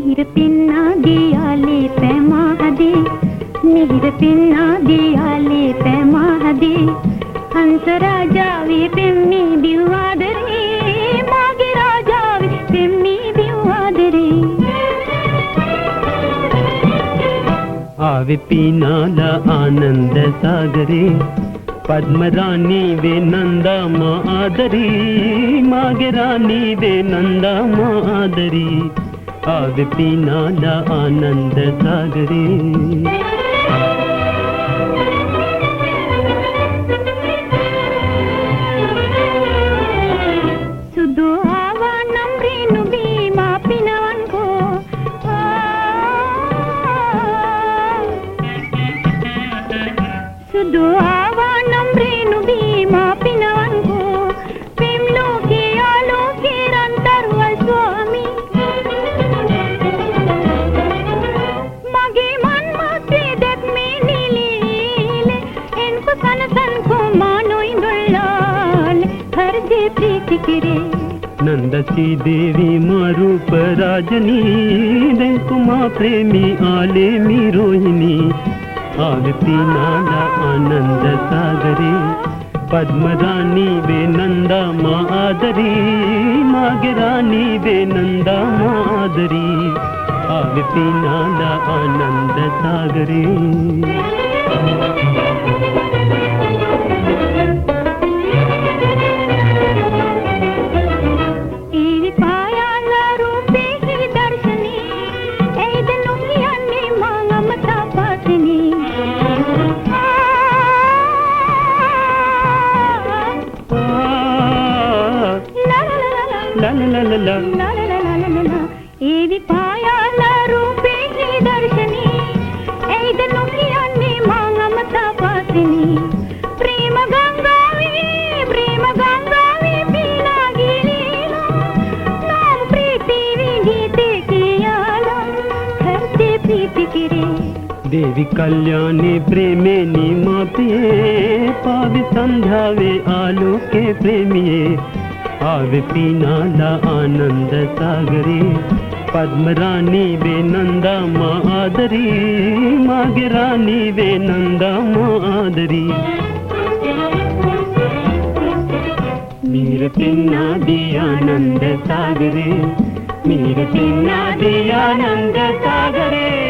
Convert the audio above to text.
Mihir pinna दियाले पैमा दे, Mihir pinna दियाले पैमा दे, हंस राजावे पेम्मी बिवादरे, मागे राजावे पेम्मी बिवादरे. आवे पीनाला आनंद सागरे, पद्मरानी वे नंदा मादरी, मागे रानी वे नंदा मादरी. आवे पीनाला आनंद सागरे. सुदो आवानम रेनु बीमा पिनवन को, सुदो आवानम रेनु बीमा पिनवन को, प्रेमलो के आलो के रंतरवल स्वामी. मगे मन माते देख में नीले, इनको कनसन को मानो इंदुल्लाल, हर जे प्रीति किरे. नंदसी देवी मारूप राजनी, देकुमा प्रेमी आले मी रोहिणी. आवे पीनाला आनंद सागरे, पद्मरानी वे नंदा मादरी, मागे रानी वे नंदा मादरी. आवे पीनाला आनंद सागरे. ला ला ला ला ला एवी पायाल रूपे ही दर्शनी, ऐदनु कियाने मांगमता पासिनी. प्रेम गंगावे पीना गिलीला, नाम प्रीति विधीते कियाला, हरते प्रीति किरे. देवी कल्याणी प्रेमे निमापिये, पावि संध्यावे आलोके प्रेमिये. आवे पीनाला आनंद सागरे, पद्मरानी वे नंदा मादरी, मागे रानी वे नंदा मादरी. मीर पिन्ना दिया आनंद सागरे, मीर पिन्ना दिया आनंद सागरे.